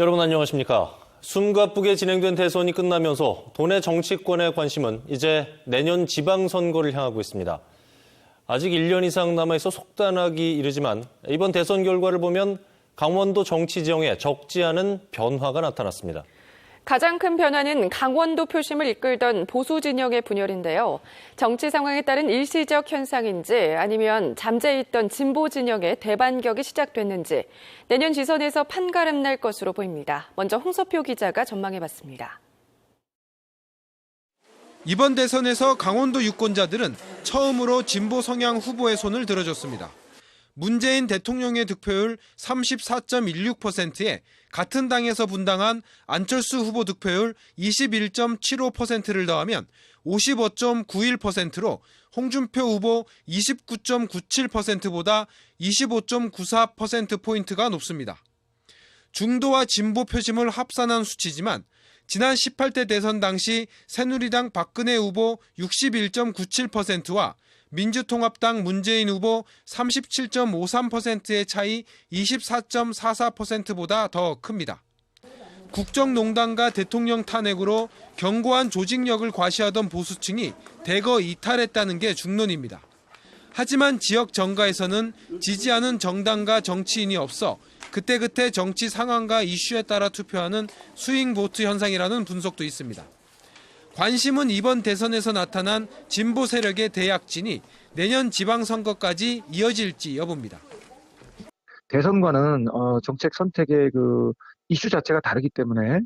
여러분 안녕하십니까? 숨가쁘게 진행된 대선이 끝나면서 도내 정치권의 관심은 이제 내년 지방선거를 향하고 있습니다. 아직 1년 이상 남아있어 속단하기 이르지만 이번 대선 결과를 보면 강원도 정치 지형에 적지 않은 변화가 나타났습니다. 가장 큰 변화는 강원도 표심을 이끌던 보수 진영의 분열인데요. 정치 상황에 따른 일시적 현상인지 아니면 잠재해 있던 진보 진영의 대반격이 시작됐는지 내년 지선에서 판가름 날 것으로 보입니다. 먼저 홍서표 기자가 전망해봤습니다. 이번 대선에서 강원도 유권자들은 처음으로 진보 성향 후보의 손을 들어줬습니다. 문재인 대통령의 득표율 34.16%에 같은 당에서 분당한 안철수 후보 득표율 21.75%를 더하면 55.91%로 홍준표 후보 29.97%보다 25.94%포인트가 높습니다. 중도와 진보 표심을 합산한 수치지만 지난 18대 대선 당시 새누리당 박근혜 후보 61.97%와 민주통합당 문재인 후보 37.53%의 차이 24.44%보다 더 큽니다. 국정농단과 대통령 탄핵으로 견고한 조직력을 과시하던 보수층이 대거 이탈했다는 게 중론입니다. 하지만 지역 정가에서는 지지하는 정당과 정치인이 없어 그때그때 정치 상황과 이슈에 따라 투표하는 스윙 보트 현상이라는 분석도 있습니다. 관심은 이번 대선에서 나타난 진보 세력의 대약진이 내년 지방선거까지 이어질지 여부입니다. 대선과는 정책 선택의 이슈 자체가 다르기 때문에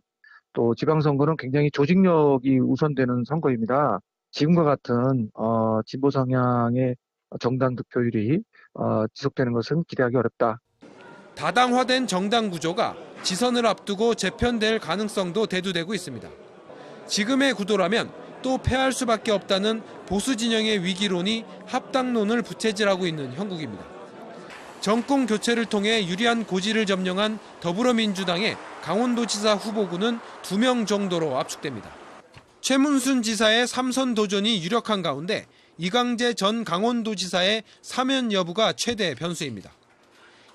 또 지방선거는 굉장히 조직력이 우선되는 선거입니다. 지금과 같은 진보 성향의 정당 득표율이 지속되는 것은 기대하기 어렵다. 다당화된 정당 구조가 지선을 앞두고 재편될 가능성도 대두되고 있습니다. 지금의 구도라면 또 패할 수밖에 없다는 보수 진영의 위기론이 합당론을 부채질하고 있는 형국입니다. 정권 교체를 통해 유리한 고지를 점령한 더불어민주당의 강원도지사 후보군은 2명 정도로 압축됩니다. 최문순 지사의 3선 도전이 유력한 가운데 이강재 전 강원도지사의 사면 여부가 최대 변수입니다.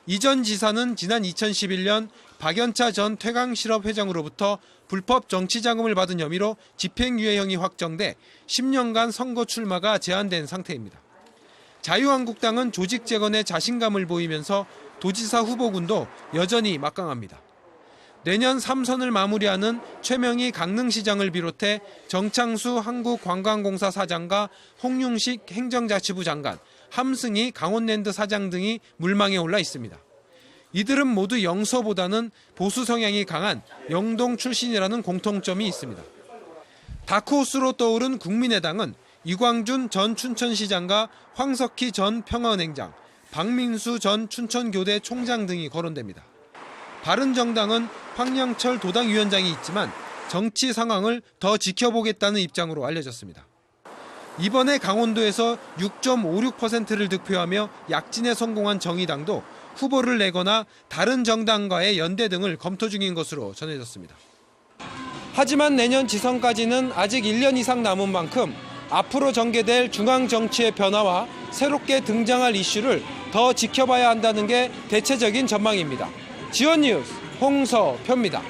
이 전 지사는 지난 2011년 박연차 전 퇴강실업 회장으로부터 불법 정치자금을 받은 혐의로 집행유예형이 확정돼 10년간 선거 출마가 제한된 상태입니다. 자유한국당은 조직 재건에 자신감을 보이면서 도지사 후보군도 여전히 막강합니다. 내년 3선을 마무리하는 최명희 강릉시장을 비롯해 정창수 한국관광공사 사장과 홍윤식 행정자치부 장관, 함승희 강원랜드 사장 등이 물망에 올라 있습니다. 이들은 모두 영서보다는 보수 성향이 강한 영동 출신이라는 공통점이 있습니다. 다크호스로 떠오른 국민의당은 이광준 전 춘천시장과 황석희 전 평화은행장, 박민수 전 춘천교대 총장 등이 거론됩니다. 바른정당은 황영철 도당위원장이 있지만 정치 상황을 더 지켜보겠다는 입장으로 알려졌습니다. 이번에 강원도에서 6.56%를 득표하며 약진에 성공한 정의당도 후보를 내거나 다른 정당과의 연대 등을 검토 중인 것으로 전해졌습니다. 하지만 내년 지선까지는 아직 1년 이상 남은 만큼 앞으로 전개될 중앙 정치의 변화와 새롭게 등장할 이슈를 더 지켜봐야 한다는 게 대체적인 전망입니다. 지원뉴스 홍서표입니다.